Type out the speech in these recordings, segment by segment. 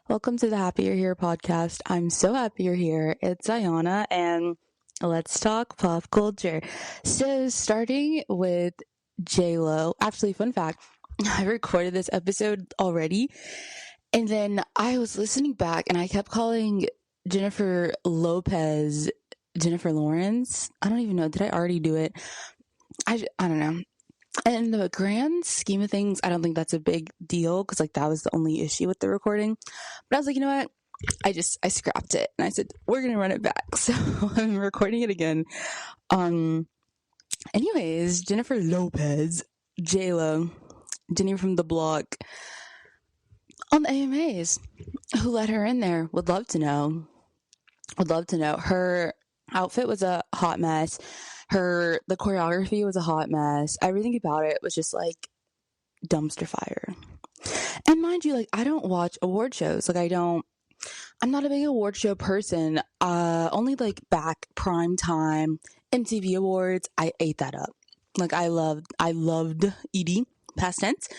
Welcome to the Happy You're Here podcast. I'm so happy you're here. It's Ayana, and let's talk pop culture. So, starting with J-Lo. Actually, fun fact, I recorded this episode already, and then I was listening back, and I kept calling Jennifer Lopez Jennifer Lawrence. I don't even know. Did I already do it? I don't know. And in the grand scheme of things, I don't think that's a big deal because that was the only issue with the recording. But I was like, you know what? I scrapped it and I said, we're going to run it back. So I'm recording it again. Anyways, Jennifer Lopez, J-Lo, Jenny from the block on the AMAs. Who let her in there? Would love to know. Her outfit was a hot mess. The choreography was a hot mess. Everything about it was just dumpster fire. And mind you, I don't watch award shows. I'm not a big award show person. Only back prime time MTV Awards, I ate that up. I loved ED, past tense,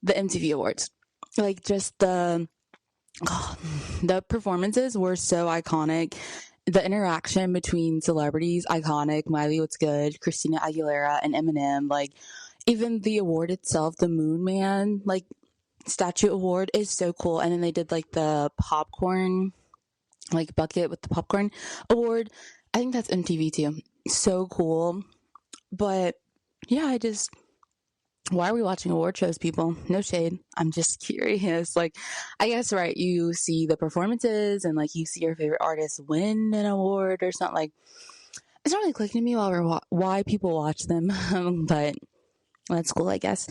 the MTV Awards. The performances were so iconic. The interaction between celebrities, iconic. Miley, what's good? Christina Aguilera and Eminem. Even the award itself, the Moon Man, statue award is so cool. And then they did the popcorn, bucket with the popcorn award. I think that's MTV too. So cool. But yeah, why are we watching award shows, people? No shade. I'm just curious. I guess, right, you see the performances and you see your favorite artist win an award or something. It's not really clicking to me why people watch them. But that's cool, I guess.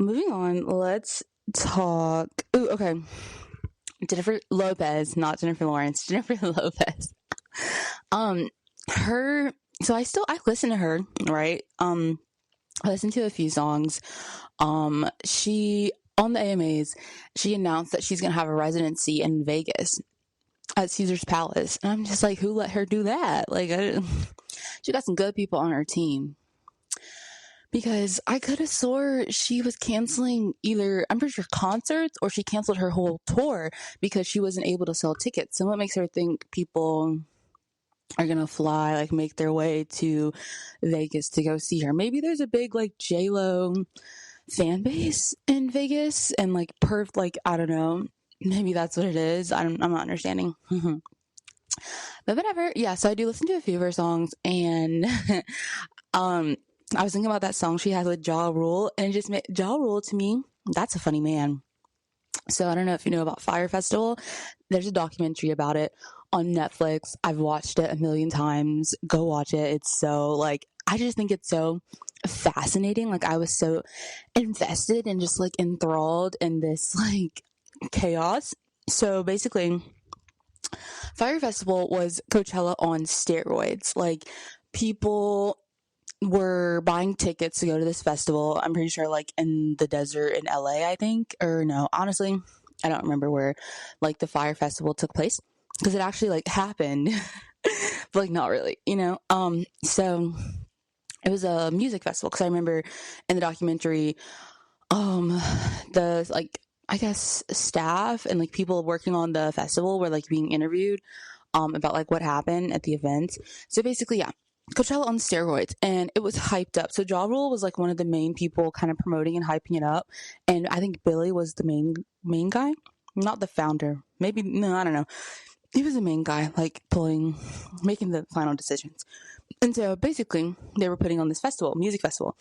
Moving on, let's talk. Ooh, okay. Jennifer Lopez, not Jennifer Lawrence. Jennifer Lopez. I listen to her, right? I listened to a few songs. She, on the AMAs, she announced that she's going to have a residency in Vegas at Caesar's Palace. And I'm just who let her do that? She got some good people on her team. Because I could have swore she was canceling either, I'm pretty sure, concerts, or she canceled her whole tour because she wasn't able to sell tickets. So what makes her think people are gonna fly, make their way to Vegas to go see her? Maybe there's a big J-Lo fan base in Vegas, and I don't know, maybe that's what it is. I'm not understanding. But whatever. Yeah, so I do listen to a few of her songs, and I was thinking about that song she has with Ja Rule, and it just made Ja Rule, to me, that's a funny man. So I don't know if you know about Fyre Festival. There's a documentary about it on Netflix. I've watched it a million times. Go watch it. It's so I just think it's so fascinating. I was so invested and just enthralled in this chaos. So basically, Fyre Festival was Coachella on steroids. People were buying tickets to go to this festival. I'm pretty sure in the desert in LA, I think, or no, honestly, I don't remember where the Fyre Festival took place, because it actually happened, but not really, so it was a music festival, because I remember in the documentary, the I guess staff and people working on the festival were being interviewed about what happened at the event. So basically, yeah, Coachella on steroids, and it was hyped up. So Ja Rule was one of the main people kind of promoting and hyping it up, and I think Billy was the main guy, not the founder. Maybe, no, I don't know. He was the main guy, making the final decisions. And so basically, they were putting on this music festival,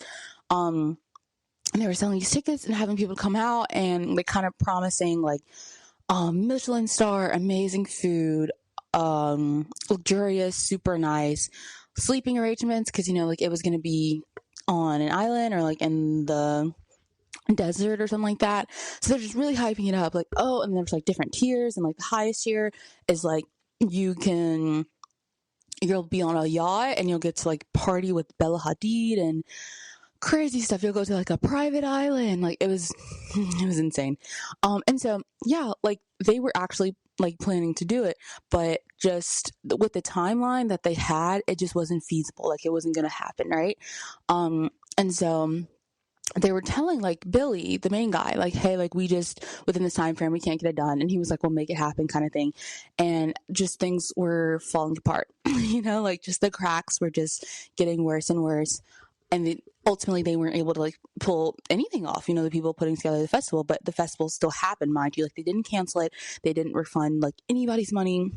and they were selling these tickets and having people come out and kind of promising Michelin star, amazing food, luxurious, super nice sleeping arrangements, because it was going to be on an island or in the desert or something like that. So they're just really hyping it up, and there's different tiers, and the highest tier is you'll be on a yacht and you'll get to party with Bella Hadid and crazy stuff. You'll go to a private island. It was insane. And so yeah, they were actually planning to do it, but just with the timeline that they had, it just wasn't feasible. It wasn't going to happen, right? And so they were telling like Billy, the main guy, like, hey, like we just within this time frame we can't get it done, and he was like, we'll make it happen, kind of thing. And just things were falling apart, like just the cracks were just getting worse and worse. And ultimately they weren't able to like pull anything off, the people putting together the festival. But the festival still happened, mind you. Like, they didn't cancel it, they didn't refund like anybody's money,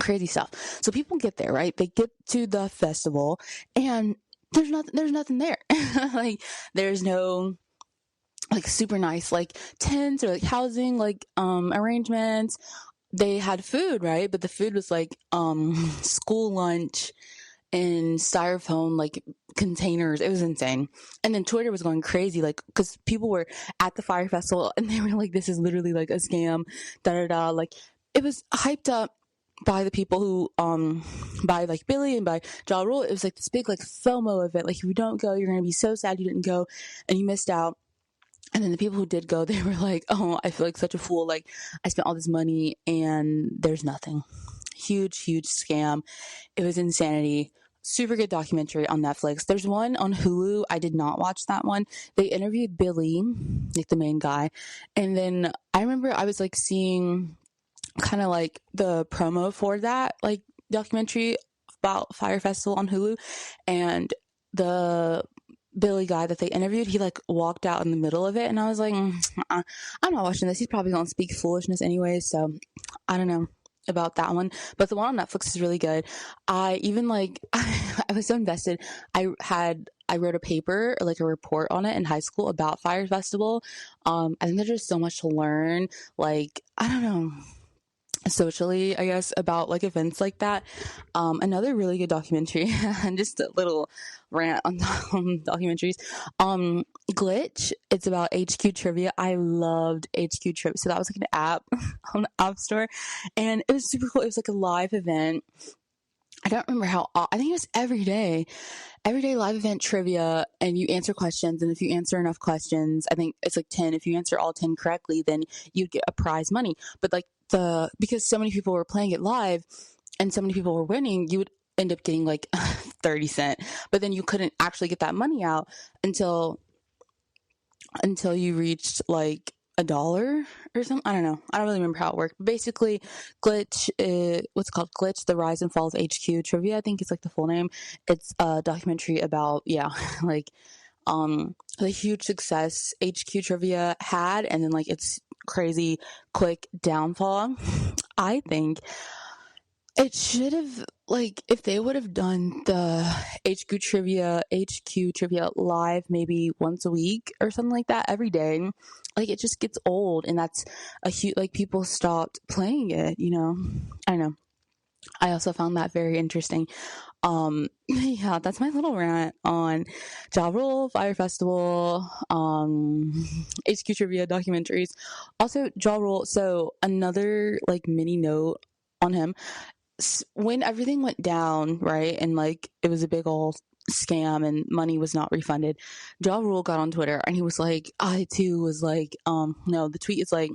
crazy stuff. So people get there, right? They get to the festival and there's nothing there. Like, there's no like super nice like tents or like housing like arrangements. They had food, right? But the food was like school lunch in styrofoam like containers. It was insane. And then Twitter was going crazy, like, because people were at the Fyre festival and they were like, this is literally like a scam, da da da. Like, it was hyped up by the people who by like Billy and by Ja Rule. It was like this big like FOMO event. Like, if you don't go, you're gonna be so sad you didn't go and you missed out. And then the people who did go, they were like, oh, I feel like such a fool. Like, I spent all this money and there's nothing. Huge scam. It was insanity. Super good documentary on Netflix. There's one on Hulu. I did not watch that one. They interviewed Billy, like the main guy. And then I remember I was like seeing kind of like the promo for that like documentary about Fyre Festival on Hulu. And the Billy guy that they interviewed, he like walked out in the middle of it, and I was like, I'm not watching this. He's probably gonna speak foolishness anyway, so I don't know about that one. But the one on Netflix is really good. I even like I was so invested. I wrote a paper, like a report on it in high school about Fyre Festival. I think there's just so much to learn. Like, I don't know, socially, I guess, about like events like that. Another really good documentary, and just a little rant on documentaries. Glitch. It's about HQ trivia. I loved HQ trivia. So that was like an app on the App Store, and it was super cool. It was like a live event. I don't remember how. I think it was everyday live event trivia, and you answer questions, and if you answer enough questions, I think it's like 10. If you answer all 10 correctly, then you'd get a prize money. But like because so many people were playing it live and so many people were winning, you would end up getting like 30 cents, but then you couldn't actually get that money out until you reached like $1 or something. I don't know. I don't really remember how it worked. But basically, Glitch, what's called Glitch, The Rise and Fall of HQ Trivia, I think it's like the full name. It's a documentary about, like, the huge success HQ Trivia had, and then like its crazy quick downfall. I think it should have, like, if they would have done the HQ trivia live maybe once a week or something like that every day, like, it just gets old, and that's a huge, like, people stopped playing it, I don't know. I also found that very interesting. Yeah, that's my little rant on Ja Rule, Fyre Festival, HQ trivia documentaries. Also, Ja Rule. So another like mini note on him: when everything went down, right, and like it was a big old scam and money was not refunded, Ja Rule got on Twitter and he was like, I too was like, no, the tweet is like,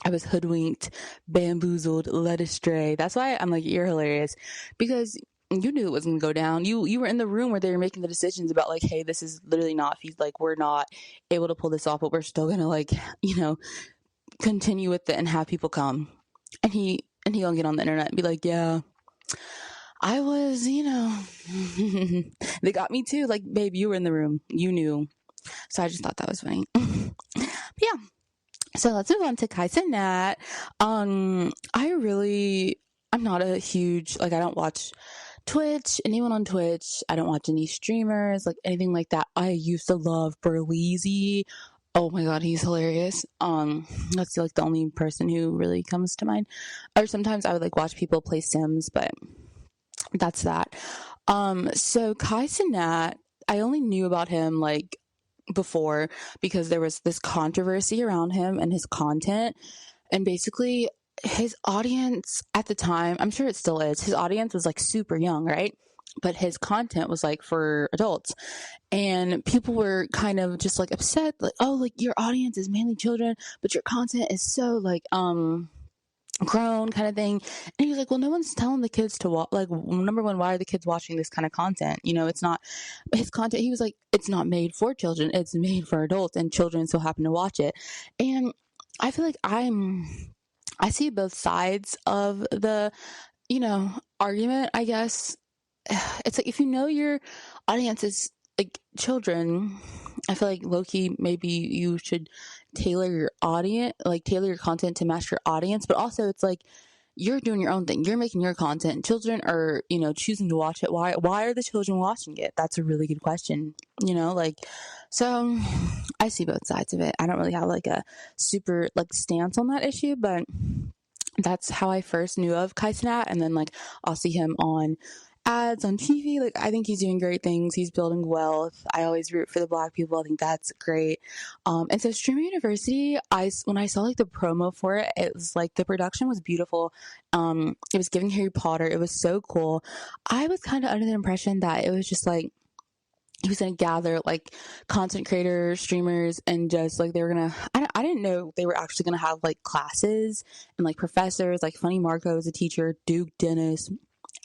I was hoodwinked, bamboozled, led astray. That's why I'm like, you're hilarious, because you knew it was going to go down. You were in the room where they were making the decisions about like, hey, this is literally not feasible. Like, we're not able to pull this off, but we're still going to like, continue with it and have people come. And he gonna get on the internet and be like, yeah, I was, they got me too. Like, babe, you were in the room. You knew. So I just thought that was funny. But yeah. So let's move on to Cenat. I'm not a huge, like, I don't watch anyone on Twitch. I don't watch any streamers, like anything like that. I used to love Burleezy. Oh my god, he's hilarious. That's like the only person who really comes to mind. Or sometimes I would like watch people play Sims, but that's that. So Cenat, I only knew about him like before because there was this controversy around him and his content, and basically his audience at the time, I'm sure it still is, his audience was like super young, right? But his content was like for adults, and people were kind of just like upset, like, oh, like your audience is mainly children, but your content is so like grown kind of thing. And he was like, well, no one's telling the kids to watch. Like, number one, why are the kids watching this kind of content? It's not his content. He was like, it's not made for children. It's made for adults, and children still happen to watch it. And I feel like I see both sides of the, argument, I guess. It's like, if your audience is like children, I feel like low-key maybe you should tailor your content to match your audience. But also, it's like, you're doing your own thing, you're making your content, children are choosing to watch it. Why are the children watching it? That's a really good question. So I see both sides of it. I don't really have like a super like stance on that issue, but that's how I first knew of Cenat. And then like I'll see him on ads on TV. Like, I think he's doing great things. He's building wealth. I always root for the Black people. I think that's great. And so Streamer University, when I saw like the promo for it, it was like the production was beautiful. It was giving Harry Potter. It was so cool. I was kind of under the impression that it was just like he was going to gather like content creators, streamers, and just like they were going to, I didn't know they were actually going to have like classes and like professors. Like Funny Marco is a teacher, Duke Dennis.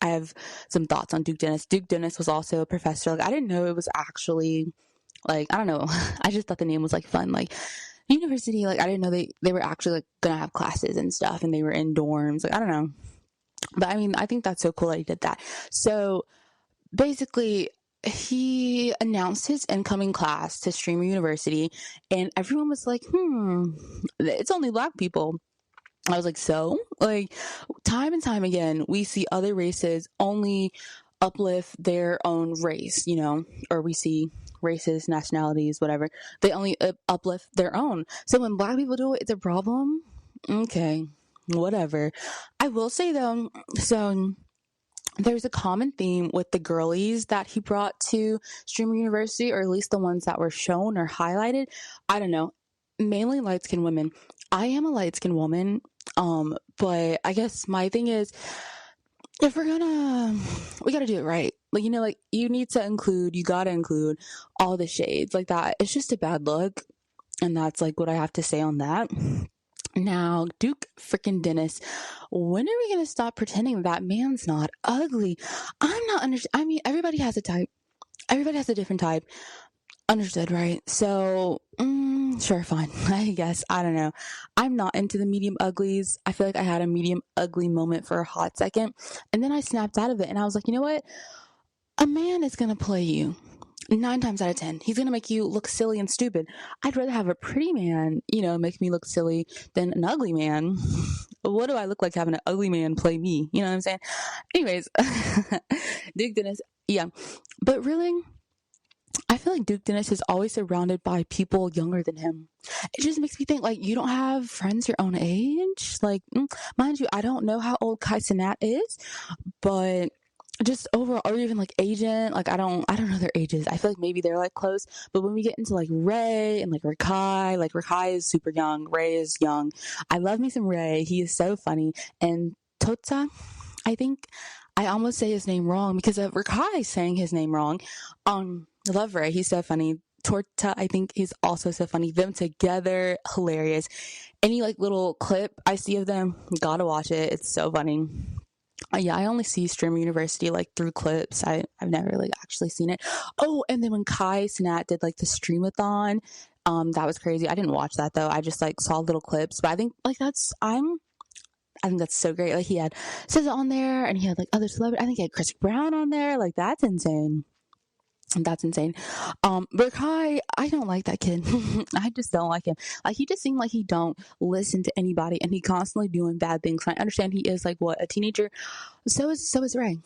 I have some thoughts on Duke Dennis. Duke Dennis was also a professor. Like, I didn't know it was actually like, I don't know. I just thought the name was like fun. Like university, like I didn't know they were actually like going to have classes and stuff, and they were in dorms. Like, I don't know. But I mean, I think that's so cool that he did that. So basically, he announced his incoming class to Streamer University, and everyone was like, it's only Black people. I was like, so? Like, time and time again, we see other races only uplift their own race, or we see races, nationalities, whatever. They only uplift their own. So when Black people do it, it's a problem? Okay, whatever. I will say, though, so there's a common theme with the girlies that he brought to Streamer University, or at least the ones that were shown or highlighted. I don't know. Mainly light-skinned women. I am a light-skinned woman, but I guess my thing is, if we gotta do it right. Like, like you gotta include all the shades like that. It's just a bad look. And that's like what I have to say on that. Now, Duke freaking Dennis, when are we going to stop pretending that man's not ugly? I'm not I mean, everybody has a type. Everybody has a different type. Understood, right? So, sure, fine. I guess. I don't know. I'm not into the medium uglies. I feel like I had a medium ugly moment for a hot second. And then I snapped out of it. And I was like, you know what? A man is going to play you. 9 times out of 10, he's going to make you look silly and stupid. I'd rather have a pretty man, make me look silly than an ugly man. What do I look like having an ugly man play me? You know what I'm saying? Anyways, Duke Dennis, yeah. But really, I feel like Duke Dennis is always surrounded by people younger than him. It just makes me think, like, you don't have friends your own age? Like, mind you, I don't know how old Cenat is, but just overall, or even like Agent, like I don't know their ages. I feel like maybe they're like close, but when we get into like Ray and like Rakai is super young, Ray is young. I love me some Ray. He is so funny. And Tota, I think I almost say his name wrong because of Rakai saying his name wrong. I love Ray. He's so funny. Torta, I think he's also so funny. Them together, hilarious. Any like little clip I see of them, gotta watch it. It's so funny. Yeah, I only see Streamer University like through clips. I've never like actually seen it. Oh, and then when Cenat did like the streamathon, that was crazy. I didn't watch that though. I just like saw little clips. But I think like I think that's so great. Like he had SZA on there, and he had like other celebrities. I think he had Chris Brown on there. Like that's insane. That's insane. But I don't like that kid. I just don't like him. Like he just seemed like he don't listen to anybody, and he constantly doing bad things. And I understand he is like a teenager. So is Ray.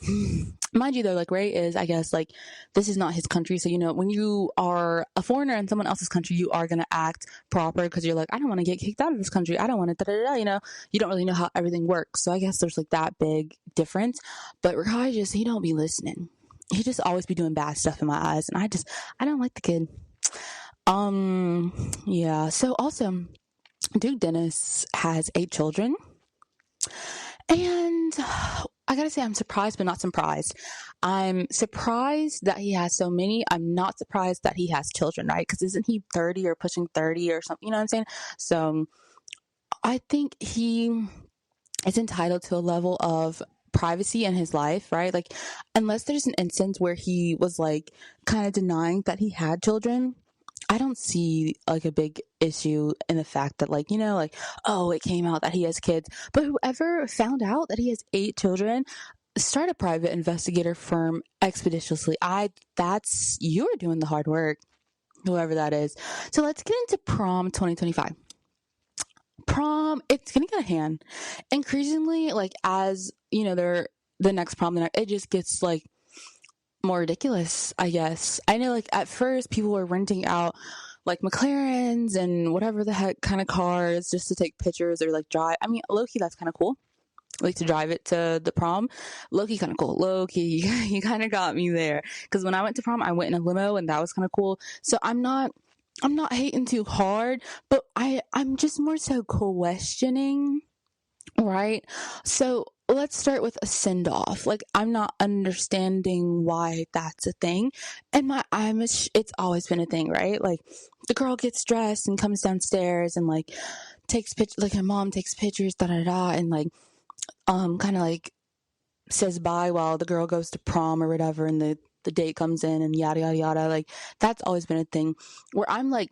Mind you though, like Ray is, I guess, like this is not his country. So when you are a foreigner in someone else's country, you are gonna act proper because you're like, I don't want to get kicked out of this country. I don't want to you don't really know how everything works. So I guess there's like that big difference. But Ray he don't be listening. He just always be doing bad stuff in my eyes, and I don't like the kid. Yeah. So also, Duke Dennis has 8 children, and I gotta say I'm surprised, but not surprised. I'm surprised that he has so many. I'm not surprised that he has children, right? Because isn't he 30 or pushing 30 or something? You know what I'm saying? So I think he is entitled to a level of privacy in his life, right? Like, unless there's an instance where he was like kind of denying that he had children, I don't see like a big issue in the fact that, like, like, oh, it came out that he has kids. But whoever found out that he has 8 children, start a private investigator firm expeditiously. You're doing the hard work, whoever that is. So let's get into Prom 2025. Prom, it's gonna get a hand. Increasingly, like, as they're the next prom, it just gets like more ridiculous, I guess. I know, like, at first people were renting out like McLarens and whatever the heck kind of cars just to take pictures or like drive. I mean, low-key, that's kind of cool. Like, to drive it to the prom, low-key kind of cool. Low-key, you kind of got me there, because when I went to prom, I went in a limo and that was kind of cool. So I'm not hating too hard, but I'm just more so questioning, right? So let's start with a send-off. Like, I'm not understanding why that's a thing. And it's always been a thing, right? Like, the girl gets dressed and comes downstairs and like takes pictures, like her mom takes pictures, and like kind of like says bye while the girl goes to prom or whatever, and the date comes in and yada yada yada. Like, that's always been a thing. Where I'm like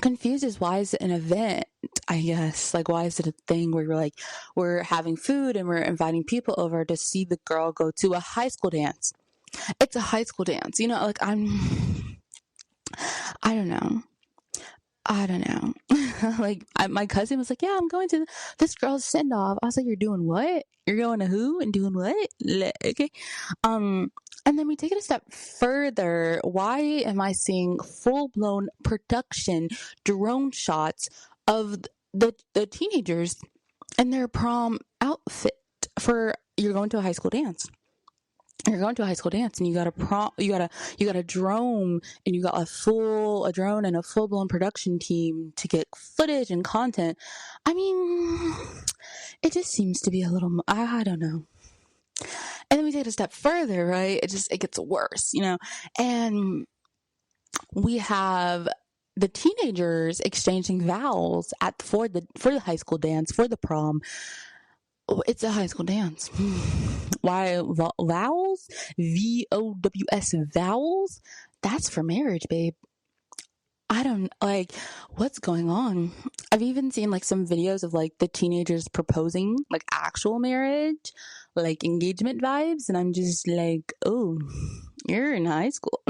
confused is, why is it an event? I guess, like, why is it a thing where we're having food and we're inviting people over to see the girl go to a high school dance? It's a high school dance, like, I don't know. Like, my cousin was like, yeah, I'm going to this girl's send off. I was like, you're doing what? You're going to who and doing what? Okay. And then we take it a step further. Why am I seeing full-blown production drone shots of the teenagers in their prom outfit for, you're going to a high school dance? You're going to a high school dance and you got a drone, and you got a drone and a full-blown production team to get footage and content. I mean, it just seems to be a little, I don't know. And then we take it a step further, right? It gets worse, and we have the teenagers exchanging vows for the high school dance, for the prom. It's a high school dance. Why vows? VOWS, vows? That's for marriage, babe. I don't, like, what's going on? I've even seen like some videos of like the teenagers proposing, like actual marriage, like engagement vibes, and I'm just like, oh, you're in high school.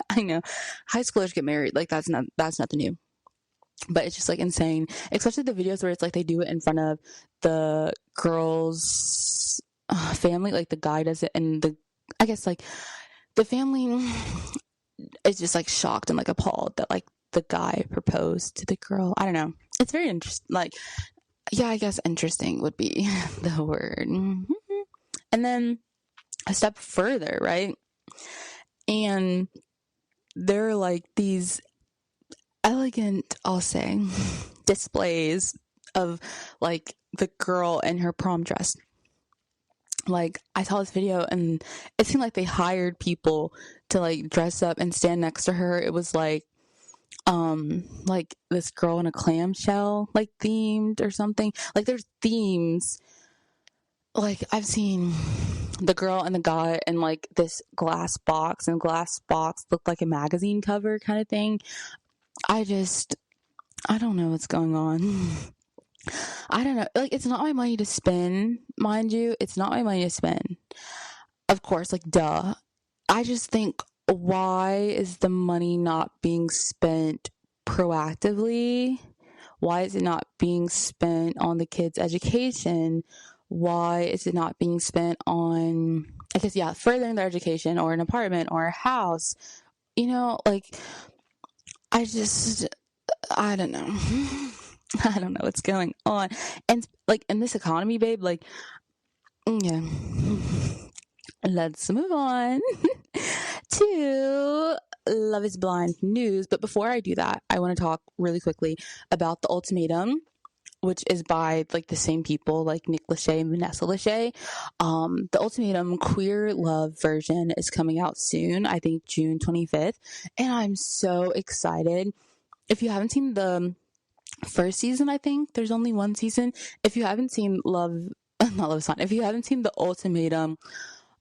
I know high schoolers get married, like that's nothing new. But it's just like insane, especially the videos where it's like they do it in front of the girl's family, like the guy does it, and I guess like the family is just like shocked and like appalled that like the guy proposed to the girl. I don't know. It's very interesting. Like, yeah, I guess interesting would be the word. And then a step further, right? And there are like these elegant, I'll say, displays of like the girl in her prom dress. Like, I saw this video and it seemed like they hired people to like dress up and stand next to her. It was like this girl in a clamshell, like themed or something. Like, there's themes. Like, I've seen the girl and the guy in like this glass box, and glass box looked like a magazine cover kind of thing. I don't know what's going on. I don't know. Like, it's not my money to spend, mind you. It's not my money to spend. Of course, like, duh. I just think, why is the money not being spent proactively? Why is it not being spent on the kids' education? Why is it not being spent on, I guess, yeah, furthering their education, or an apartment or a house? Like, I don't know. I don't know what's going on. And like, in this economy, babe, like, yeah. Let's move on to Love is Blind news. But before I do that, I want to talk really quickly about The Ultimatum, which is by like the same people, like Nick Lachey and Vanessa Lachey. The Ultimatum queer love version is coming out soon, I think June 25th. And I'm so excited. If you haven't seen the first season. I think there's only one season. If you haven't seen not Love is Blind, if you haven't seen The Ultimatum,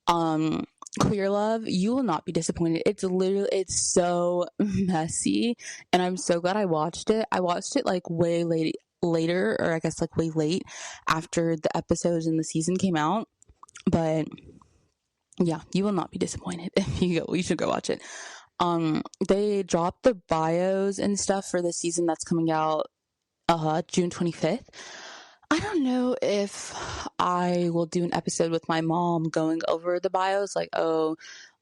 um Queer Love, you will not be disappointed. It's so messy, and I'm so glad I watched it. I watched it like way later, or I guess like way late after the episodes in the season came out. But yeah, you will not be disappointed. If you should go watch it. They dropped the bios and stuff for the season that's coming out June 25th. I don't know if I will do an episode with my mom going over the bios, like, oh,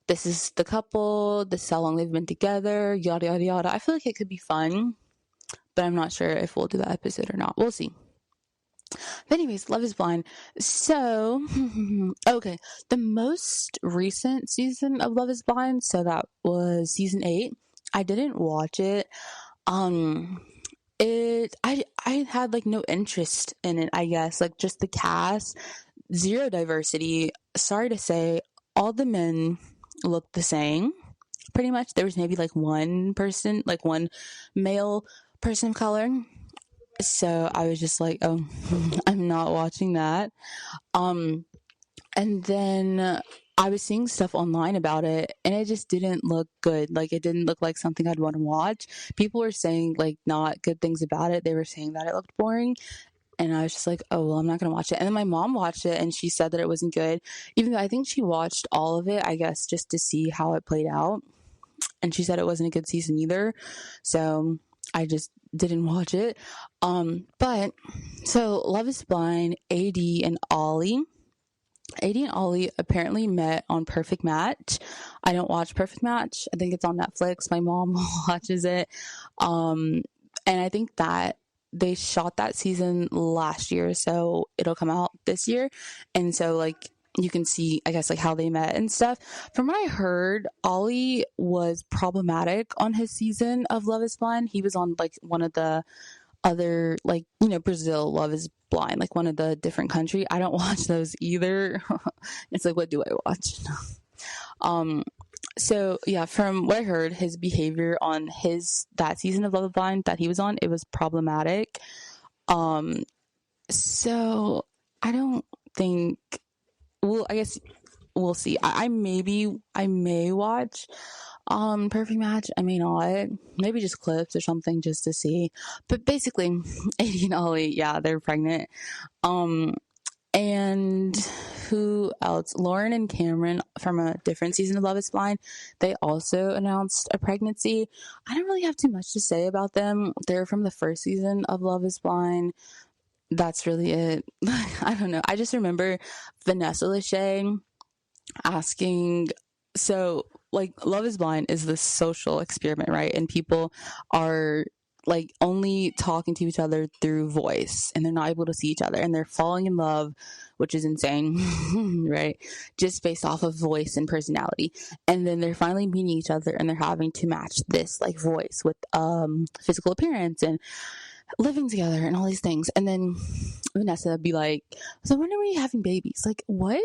this is the couple, this is how long they've been together, yada yada yada. I feel like it could be fun, but I'm not sure if we'll do that episode or not. We'll see. But anyways, Love is Blind. So, okay, the most recent season of Love is Blind, so that was season 8. I didn't watch it. I had like no interest in it, I guess. Like, just the cast, zero diversity. Sorry to say, all the men looked the same. Pretty much. There was maybe like one person, like one male person of color. So I was just like, oh, I'm not watching that. And then I was seeing stuff online about it, and it just didn't look good. Like, it didn't look like something I'd want to watch. People were saying like not good things about it. They were saying that it looked boring, and I was just like, oh, well, I'm not going to watch it. And then my mom watched it, and she said that it wasn't good, even though I think she watched all of it, I guess, just to see how it played out. And she said it wasn't a good season either. So I just didn't watch it. But so Love is Blind, AD and Ollie apparently met on Perfect Match. I don't watch Perfect Match. I think it's on Netflix. My mom watches it. And I think that they shot that season last year, so it'll come out this year. And so, like, you can see, I guess, like, how they met and stuff. From what I heard, Ollie was problematic on his season of Love is Blind. He was on, like, one of the other, like, Brazil Love is Blind, like one of the different country. I don't watch those either. It's like, what do I watch? So yeah, from what I heard, his behavior on that season of Love is Blind that he was on, it was problematic. So I don't think, well, I guess we'll see. I may watch Perfect Match. I may not. Maybe just clips or something just to see. But basically, AD and Ollie, yeah, they're pregnant. And who else? Lauren and Cameron from a different season of Love is Blind, they also announced a pregnancy. I don't really have too much to say about them. They're from the first season of Love is Blind. That's really it. I don't know. I just remember Vanessa Lachey asking, so like Love is Blind is this social experiment, right? And people are like only talking to each other through voice, and they're not able to see each other, and they're falling in love, which is insane, right? Just based off of voice and personality. And then they're finally meeting each other, and they're having to match this like voice with physical appearance and living together and all these things. And then Vanessa would be like, so when are we having babies? Like, what?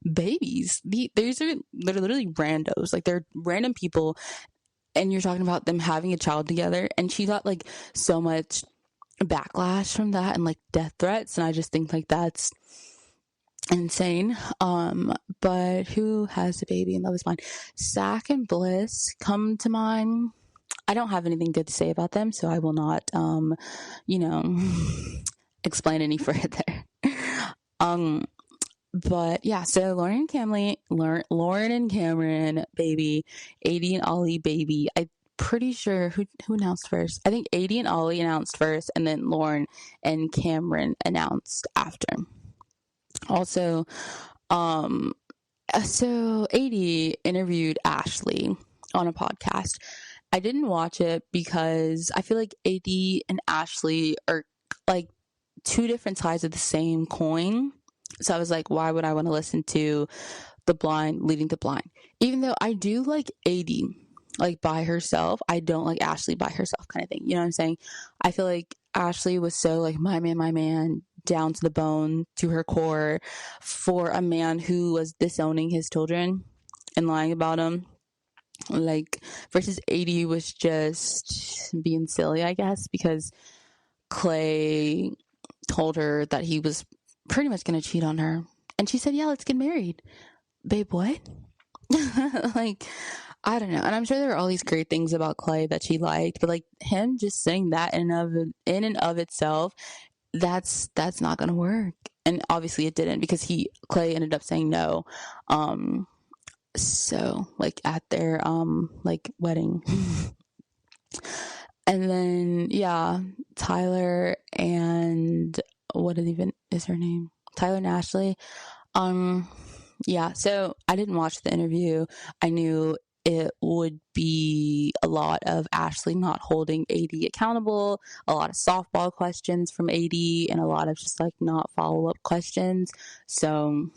Babies? They're literally randos. Like, they're random people, and you're talking about them having a child together. And she got like so much backlash from that and like death threats, and I just think like that's insane. But who has a baby in Love is Blind? Zach and Bliss come to mind. I don't have anything good to say about them, so I will not explain any further. But yeah, so Lauren and Cameron, baby, AD and Ollie, baby. I'm pretty sure who announced first. I think AD and Ollie announced first, and then Lauren and Cameron announced after. Also, so AD interviewed Ashley on a podcast. I didn't watch it because I feel like AD and Ashley are like two different sides of the same coin. So I was like, why would I want to listen to the blind leading to blind? Even though I do like AD, like by herself, I don't like Ashley by herself kind of thing. You know what I'm saying? I feel like Ashley was so like my man, down to the bone, to her core, for a man who was disowning his children and lying about them. Like, versus AD was just being silly, I guess, because Clay told her that he was pretty much going to cheat on her. And she said, yeah, let's get married. Babe, what? Like, I don't know. And I'm sure there are all these great things about Clay that she liked, but like him just saying that in and of itself, that's not going to work. And obviously it didn't, because Clay ended up saying no. So like at their like wedding. And then yeah, Tyler and what is her name? Tyler and Ashley. Yeah, so I didn't watch the interview. I knew it would be a lot of Ashley not holding AD accountable, a lot of softball questions from AD, and a lot of just like not follow-up questions. So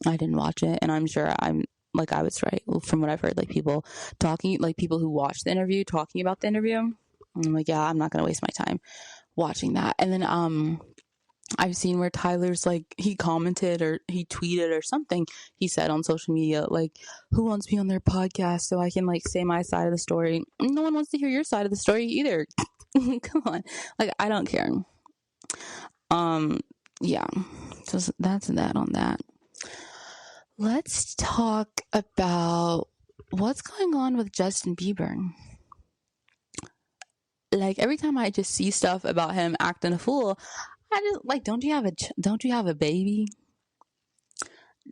I didn't watch it, and I'm sure I was right from what I've heard, like people who watched the interview talking about the interview. I'm like, yeah, I'm not gonna waste my time watching that. And then I've seen where Tyler's like, he commented or he tweeted or something he said on social media, like, who wants to be on their podcast so I can like say my side of the story? No one wants to hear your side of the story either. Come on. Like, I don't care. Yeah. So that's that on that. Let's talk about what's going on with Justin Bieber. Like, every time I just see stuff about him acting a fool, I just like, don't you have a baby?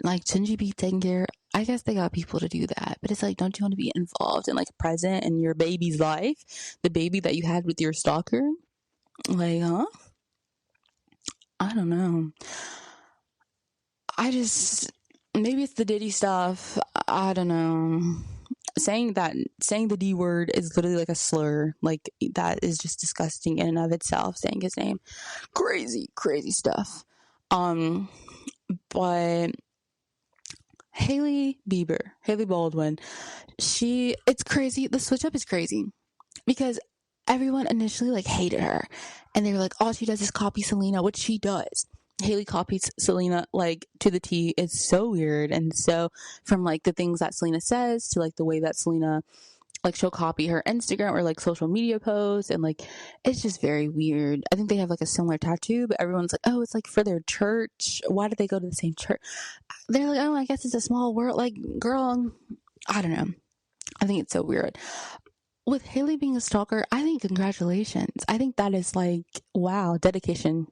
Like, shouldn't you be taking care? I guess they got people to do that, but it's like, don't you want to be involved and like present in your baby's life, the baby that you had with your stalker? Like, huh? I don't know. Maybe it's the Diddy stuff. I don't know. Saying the D word is literally like a slur. Like, that is just disgusting in and of itself, saying his name. Crazy stuff. But Hailey Baldwin, it's crazy. The switch up is crazy because everyone initially like hated her, and they were like, all she does is copy Selena, which she does. Hailey copies Selena like to the T. It's so weird. And so from like the things that Selena says to like the way that Selena, like, she'll copy her Instagram or like social media posts, and like it's just very weird. I think they have like a similar tattoo, but everyone's like, oh, it's like for their church. Why did they go to the same church? They're like, oh, I guess it's a small world. Like, girl, I don't know. I think it's so weird. With Hailey being a stalker, I think congratulations. I think that is like, wow, dedication.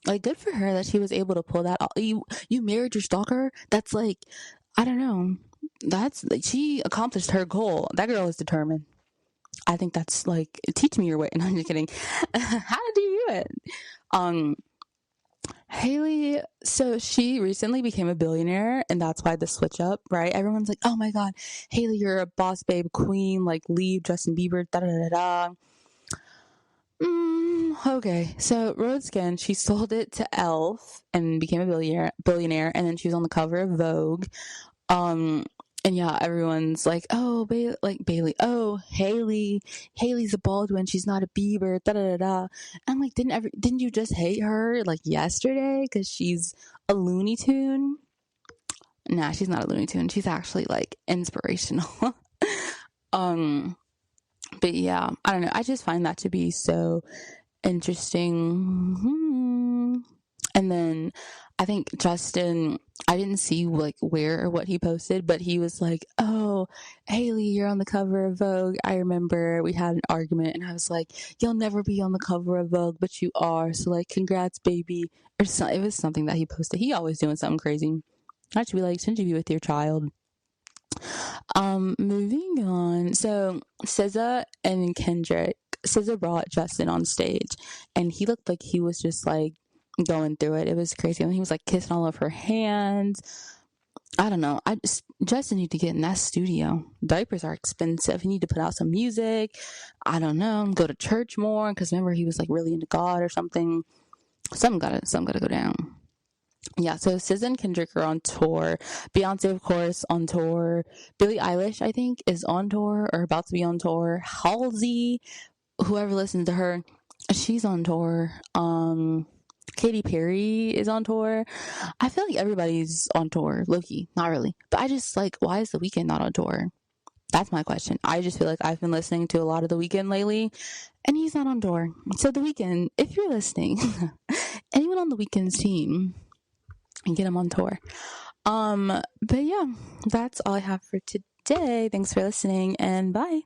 Like, good for her that she was able to pull that off. You married your stalker? That's like, I don't know. That's like, she accomplished her goal. That girl is determined. I think that's like, teach me your way. No, I'm just kidding. How did you do it? Hailey, so she recently became a billionaire, and that's why the switch up, right? Everyone's like, oh my god, Hailey, you're a boss babe queen, like, leave Justin Bieber, da da da da. Okay, so Rose Skin, she sold it to Elf and became a billionaire, and then she was on the cover of Vogue. And yeah, everyone's like, oh, Bailey, oh, Hailey's a Baldwin, she's not a Bieber, da da da da. I'm like, didn't you just hate her like yesterday because she's a Looney Tune? Nah, she's not a Looney Tune. She's actually like inspirational. But yeah, I don't know. I just find that to be so interesting. And then I think Justin, I didn't see like where or what he posted, but he was like, oh, Hailey, you're on the cover of Vogue. I remember we had an argument, and I was like, you'll never be on the cover of Vogue, but you are. So like, congrats, baby. Or it was something that he posted. He always doing something crazy. I should be like, shouldn't you be with your child? Moving on. So SZA and Kendrick. SZA brought Justin on stage, and he looked like he was just like going through it. It was crazy. And he was like kissing all of her hands. I don't know. Justin need to get in that studio. Diapers are expensive. He need to put out some music. I don't know. Go to church more, because remember he was like really into God or something. Something gotta go down. Yeah, so SZA and Kendrick are on tour. Beyonce, of course, on tour. Billie Eilish, I think, is on tour or about to be on tour. Halsey, whoever listens to her, she's on tour. Katy Perry is on tour. I feel like everybody's on tour, low-key. Not really. But I just like, why is The Weeknd not on tour? That's my question. I just feel like I've been listening to a lot of The Weeknd lately, and he's not on tour. So The Weeknd, if you're listening, anyone on The Weeknd's team, and get him on tour. But yeah, that's all I have for today. Thanks for listening, and bye.